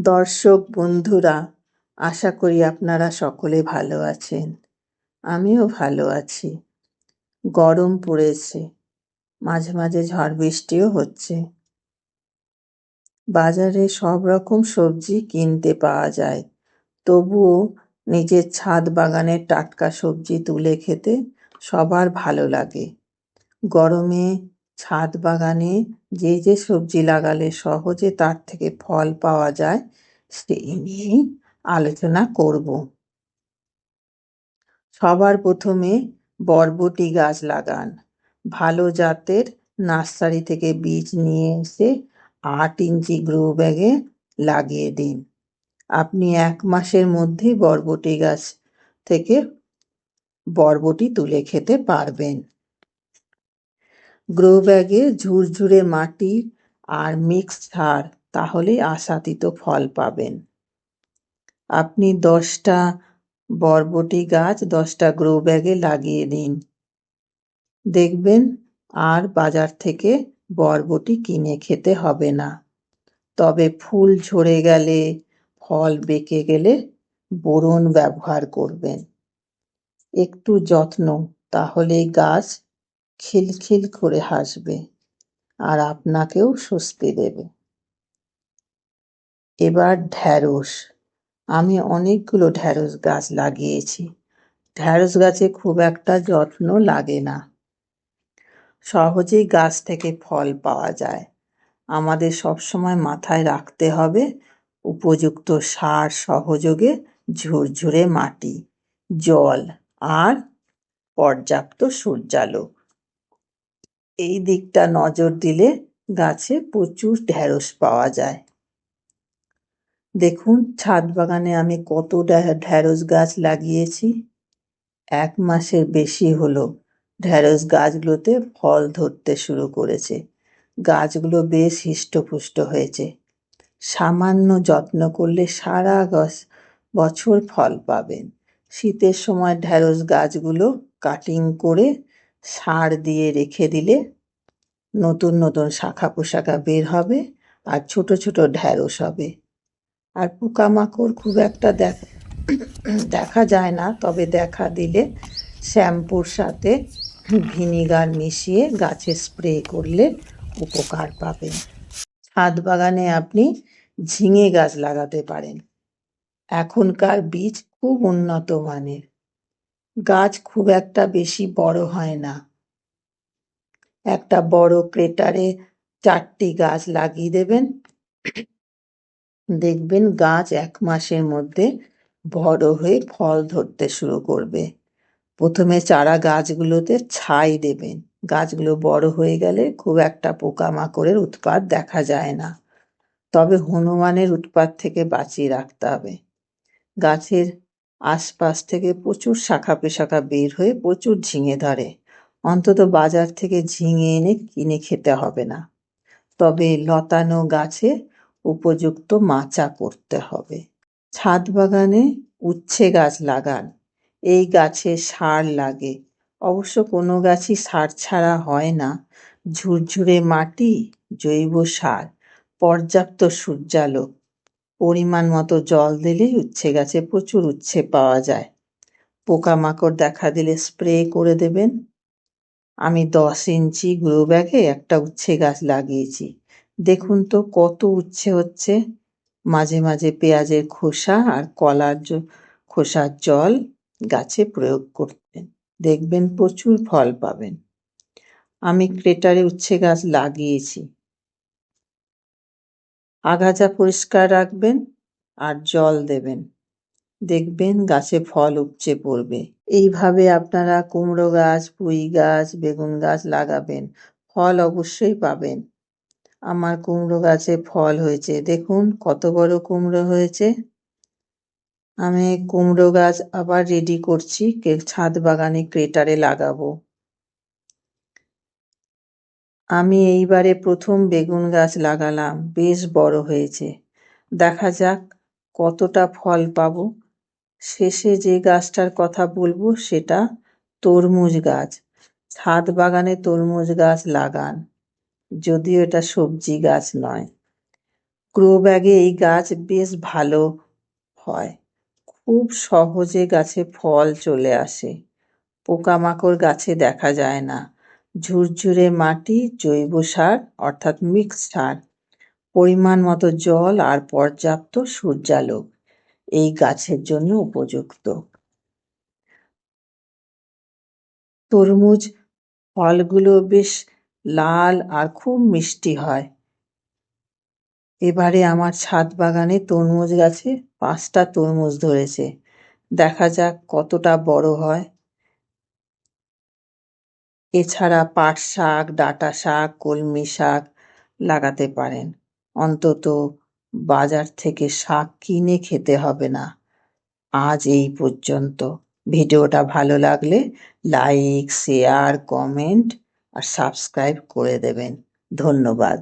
দর্শক বন্ধুরা, আশা করি আপনারা সকলে ভালো আছেন। আমিও ভালো আছি। গরম পড়েছে, মাঝে মাঝে ঝড় বৃষ্টিও হচ্ছে। বাজারে সব রকম সবজি কিনতে পাওয়া যায়, তবুও নিজের ছাদ বাগানের টাটকা সবজি তুলে খেতে সবার ভালো লাগে। গরমে ছাদ বাগানে যে সবজি লাগালে সহজে তার থেকে ফল পাওয়া যায়, সেই নিয়েই আলোচনা করব। সবার প্রথমে বরবটি গাছ লাগান। ভালো জাতের নার্সারি থেকে বীজ নিয়ে এসে 8 ইঞ্চি গ্রো ব্যাগে লাগিয়ে দিন। আপনি 1 মাসের মধ্যেই বরবটি গাছ থেকে বরবটি তুলে খেতে পারবেন। গ্রো ব্যাগে ঝুরঝুরে মাটি আর মিক্সড সার, তাহলেই আশাতীত ফল পাবেন। আপনি 10টা বরবটি গাছ 10টা গ্রো ব্যাগে লাগিয়ে দিন। দেখবেন আর বাজার থেকে বরবটি কিনে খেতে হবে না। তবে ফুল ঝরে গেলে, ফল বেঁকে গেলে বোরন ব্যবহার করবেন। একটু যত্ন, তাহলেই গাছ খিলখিল করে হাসবে আর আপনাকেও স্বস্তি দেবে। এবার ঢ্যাঁড়স। আমি অনেকগুলো ঢ্যাঁড়স গাছ লাগিয়েছি। ঢ্যাঁড়স গাছে খুব একটা যত্ন লাগে না, সহজেই গাছ থেকে ফল পাওয়া যায়। আমাদের সবসময় মাথায় রাখতে হবে উপযুক্ত সার সহযোগে ঝুরঝুরে মাটি, জল আর পর্যাপ্ত সূর্যালো। এই দিকটা নজর দিলে গাছে প্রচুর ঢ্যাঁড়স পাওয়া যায়। দেখুন ছাদ বাগানে আমি কত ঢ্যাঁড়স গাছ লাগিয়েছি। 1 মাসের বেশি হলো ঢ্যাঁড়স গাছগুলোতে ফল ধরতে শুরু করেছে। গাছগুলো বেশ হৃষ্টপুষ্ট হয়েছে। সামান্য যত্ন করলে সারা বছর ফল পাবেন। শীতের সময় ঢ্যাঁড়স গাছগুলো কাটিং করে সার দিয়ে রেখে দিলে নতুন নতুন শাখা পোশাখা বের হবে আর ছোট ছোট ঢ্যাঁড়স হবে। আর পোকামাকড় খুব একটা দেখা যায় না, তবে দেখা দিলে শ্যাম্পুর সাথে ভিনিগার মিশিয়ে গাছে স্প্রে করলে উপকার পাবেন। ছাদ বাগানে আপনি ঝিঙে গাছ লাগাতে পারেন। এখনকার বীজ খুব উন্নত মানের। গাছ খুব একটা বেশি বড় হয় না। একটা বড় ক্রেটারে 4টি গাছ লাগিয়ে দেবেন। দেখবেন গাছ 1 মাসের মধ্যে বড় হয়ে ফল ধরতে শুরু করবে। প্রথমে চারা গাছগুলোতে ছাই দেবেন। গাছগুলো বড় হয়ে গেলে খুব একটা পোকামাকড়ের উৎপাত দেখা যায় না, তবে হনুমানের উৎপাত থেকে বাঁচিয়ে রাখতে হবে। গাছের আশপাশ থেকে প্রচুর শাখা প্রশাখা বের হয়ে প্রচুর ঝিঙে ধরে। অন্তত বাজার থেকে ঝিঙে এনে কিনে খেতে হবে না, তবে লতানো গাছে উপযুক্ত মাচা করতে হবে। ছাদ বাগানে উচ্ছে গাছ লাগান। এই গাছে সার লাগে, অবশ্য কোনো গাছই সার ছাড়া হয় না। ঝুরঝুরে মাটি, জৈব সার, পর্যাপ্ত সূর্যালো, পরিমাণ মতো জল দিলেই উচ্ছে গাছে প্রচুর উচ্ছে পাওয়া যায়। পোকামাকড় দেখা দিলে স্প্রে করে দেবেন। আমি 10 ইঞ্চি গ্রো ব্যাগে একটা উচ্ছে গাছ লাগিয়েছি। দেখুন তো কত উচ্ছে হচ্ছে। মাঝে মাঝে পেঁয়াজের খোসা আর কলার খোসার জল গাছে প্রয়োগ করবেন, দেখবেন প্রচুর ফল পাবেন। আমি ক্রেটারে উচ্ছে গাছ লাগিয়েছি। আগাছা পরিষ্কার রাখবেন আর জল দেবেন, দেখবেন গাছে ফল উপচে পড়বে। এইভাবে আপনারা কুমড়ো গাছ, পুঁই গাছ, বেগুন গাছ লাগাবেন, ফল অবশ্যই পাবেন। আমার কুমড়ো গাছে ফল হয়েছে, দেখুন কত বড় কুমড়ো হয়েছে। আমি কুমড়ো গাছ আবার রেডি করছি, ছাদ বাগানে ক্রেটারে লাগাবো। আমি এইবারে প্রথম বেগুন গাছ লাগালাম, বেশ বড় হয়েছে। দেখা যাক কতটা ফল পাবো। শেষে যে গাছটার কথা বলবো সেটা তরমুজ গাছ। ছাদ বাগানে তরমুজ গাছ লাগান, যদিও এটা সবজি গাছ নয়। গ্রো ব্যাগে এই গাছ বেশ ভালো হয়। খুব সহজে গাছে ফল চলে আসে। পোকামাকড় গাছে দেখা যায় না। ঝুরঝুরে মাটি, জৈব সার অর্থাৎ মিক্সড সার, পরিমাণ মতো জল আর পর্যাপ্ত সূর্যালোক এই গাছের জন্য উপযুক্ত। তরমুজ ফলগুলো বেশ লাল আর খুব মিষ্টি হয়। এবারে আমার ছাদ বাগানে তরমুজ গাছে 5টা তরমুজ ধরেছে। দেখা যাক কতটা বড় হয়। এছাড়া পাট শাক, ডাঁটা শাক, কলমি শাক লাগাতে পারেন। অন্তত বাজার থেকে শাক কিনে খেতে হবে না। আজ এই পর্যন্ত। ভিডিওটা ভালো লাগলে লাইক, শেয়ার, কমেন্ট আর সাবস্ক্রাইব করে দেবেন। ধন্যবাদ।